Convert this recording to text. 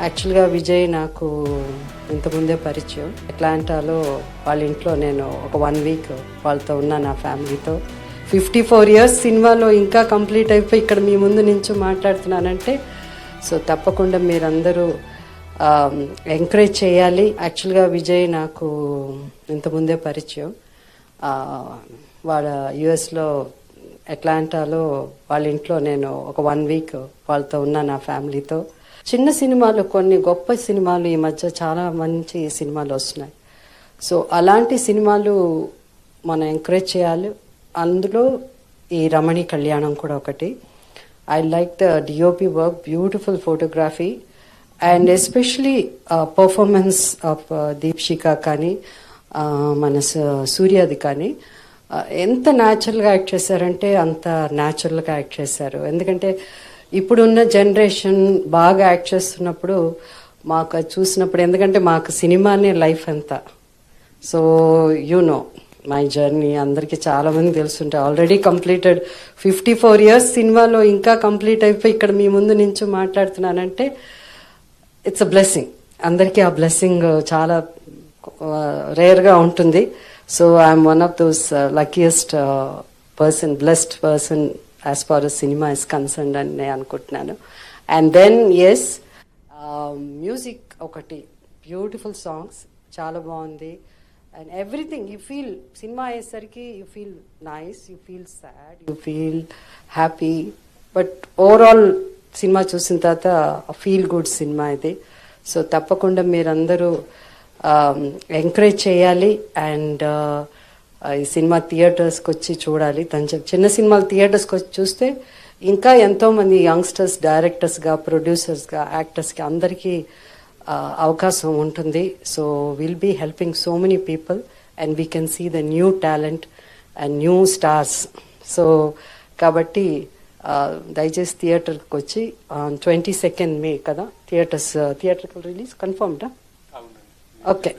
యాక్చువల్గా విజయ్ నాకు ఇంతకుముందే పరిచయం. అట్లాంటాలో వాళ్ళ ఇంట్లో నేను ఒక 1 వీక్ వాళ్ళతో ఉన్నా, నా ఫ్యామిలీతో. 54 years సినిమాలో ఇంకా కంప్లీట్ అయిపోయి ఇక్కడ మీ ముందు నుంచి మాట్లాడుతున్నానంటే సో తప్పకుండా మీరందరూ ఎంకరేజ్ చేయాలి. యాక్చువల్గా విజయ్ నాకు ఇంతకుముందే పరిచయం. వాళ్ళ యుఎస్లో అట్లాంటాలో వాళ్ళ ఇంట్లో నేను ఒక 1 వీక్ వాళ్ళతో ఉన్నా, నా ఫ్యామిలీతో. చిన్న సినిమాలు, కొన్ని గొప్ప సినిమాలు ఈ మధ్య చాలా మంచి సినిమాలు వస్తున్నాయి. సో అలాంటి సినిమాలు మనం ఎంకరేజ్ చేయాలి. అందులో ఈ రమణి కళ్యాణం కూడా ఒకటి. I like the DOP work, beautiful photography and especially performance of Deepshika కానీ మన సూర్యది కానీ ఎంత న్యాచురల్గా యాక్ట్ చేశారంటే అంత న్యాచురల్గా యాక్ట్ చేశారు. ఎందుకంటే ఇప్పుడున్న జనరేషన్ బాగా యాక్ట్ చేస్తున్నప్పుడు మాకు చూసినప్పుడు, ఎందుకంటే మాకు సినిమానే లైఫ్ అంతా. సో నో మై జర్నీ అందరికీ చాలా మంది తెలుసుంటే ఆల్రెడీ కంప్లీటెడ్ 54 years సినిమాలో ఇంకా కంప్లీట్ అయిపోయి ఇక్కడ మీ ముందు నుంచి మాట్లాడుతున్నానంటే ఇట్స్ అ బ్లెస్సింగ్. అందరికీ ఆ బ్లెస్సింగ్ చాలా రేర్గా ఉంటుంది. So I'm one of those luckiest person, blessed person as far as cinema is concerned అని నేను అనుకుంటున్నాను. అండ్ దెన్ ఎస్, మ్యూజిక్ ఒకటి, బ్యూటిఫుల్ సాంగ్స్ చాలా బాగుంది. And everything you feel, cinema అయ్యేసరికి you feel nice, you feel sad, you feel happy, but overall cinema చూసిన తర్వాత feel good cinema ఇది. సో తప్పకుండా మీరందరూ ఎంకరేజ్ చేయాలి. అండ్ ఈ సినిమా థియేటర్స్కి వచ్చి చూడాలి. చిన్న సినిమాలు థియేటర్స్కి వచ్చి చూస్తే ఇంకా ఎంతోమంది యంగ్స్టర్స్ డైరెక్టర్స్గా, ప్రొడ్యూసర్స్గా, యాక్టర్స్కి అందరికీ అవకాశం ఉంటుంది. So will be helping so many people and we can see the new talent and new stars. So కాబట్టి దయచేసి థియేటర్కి వచ్చి 22nd May కదా థియేటర్కి రిలీజ్ కన్ఫర్మ్డా? ఓకే.